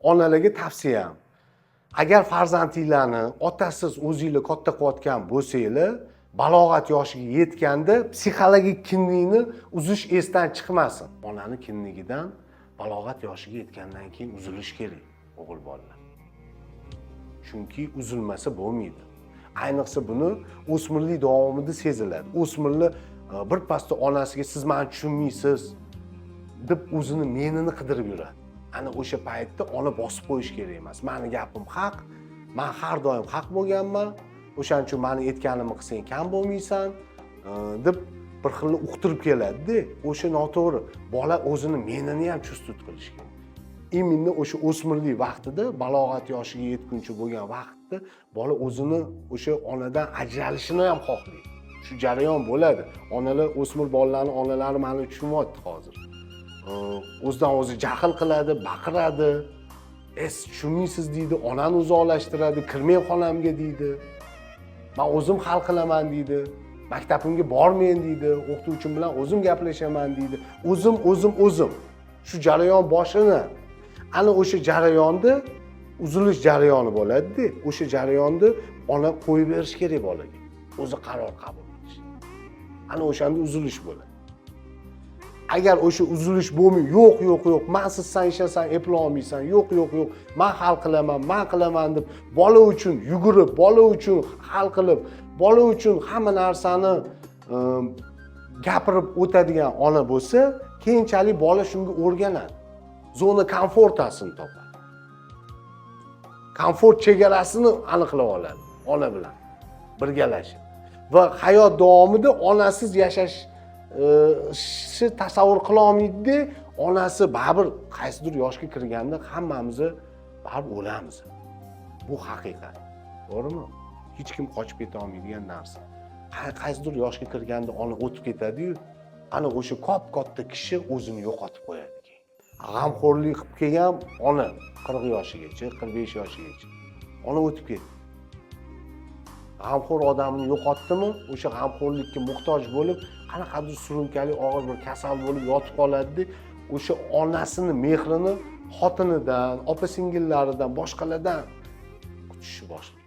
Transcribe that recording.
onalarga tavsiyam. Agar farzandinglarni otasiz o'zinglar katta qilayotgan bo'lsanglar, balog'at yoshiga yetganda psixologik kimlikni uzish esdan chiqmasin. Onani kimligidan balog'at yoshiga yetgandan keyin uzilish kerak o'g'il bolalar. Chunki uzilmasa bo'lmaydi. Ayniqsa buni o'smirlik davomida seziladi. O'smirlar birpasda onasiga siz meni tushunmaysiz deb o'zini menini qidirib yuradi. Ana o'sha paytda ona bosib qo'yish kerak emas. Meni gapim haq, men har doim haq bo'lganman. O'shaning uchun meni aytganimni qilsang kam bo'lmaysan deb bir xil uqtirib keladi-da. O'sha noto'g'ri. Bola o'zini menini ham chustut qilish kerak. Именно o'sha o'smirlik vaqtida, balog'at yoshiga yetguncha bo'lgan vaqtda bola o'zini o'sha onadan ajralishini ham xohlaydi. Shu jarayon bo'ladi. Onalar o'smir bolalarni onalari meni tushunmayapti hozir. O'zidan o'zi jahl qiladi, baqiradi. Tushunmaysiz deydi, onani uzoqlashtiradi, kirmang xonamga deydi. Men o'zim hal qilaman deydi. Maktabimga bormen deydi, o'qituvchim bilan o'zim gaplashaman deydi. O'zim. Shu jarayon boshini ana o'sha jarayonda uzilish jarayoni bo'ladi-da. O'sha jarayonda ona qo'yib berish kerak bolaga. O'zi qaror qabul qilish. Ana o'shanda uzilish bo'ladi. Agar o'sha uzilish bo'lmay, yo'q, mensiz sen ishlasan, eplay olmaysan, yo'q, men hal qilaman deb bola uchun yugurib, bola uchun hal qilib, bola uchun hamma narsani gapirib o'tadigan ona bo'lsa, keyinchalik bola shunga o'rganadi. Zona komfortasini topadi. Komfort chegarasini aniqlab oladi ona bilan birgalashib. Va hayot davomida onasiz yashash tasavvur qila olmaydi-da, onasi baribir qaysidir yoshga kirganda hammamiz baribir o'lamiz. Bu haqiqat. To'g'rimi? Hech kim qochib keta olmaydigan narsa. Qaysidir yoshga kirganda ona o'tib ketadi-yu, ana o'sha katta kishi o'zini yo'qotib qo'yadi. G'amxo'rlik qilib kelgan ona 40 yoshigacha, 45 yoshigacha ona o'tib ketdi. G'amxo'r odamni yo'qotdimi, o'sha g'amxo'rlikka muhtoj bo'lib, qanaqadir surunkali og'ir bir kasal bo'lib yotib qoladi-da, o'sha onasini mehrini xotinidan, opa-singillaridan, boshqalardan kutishni boshlaydi.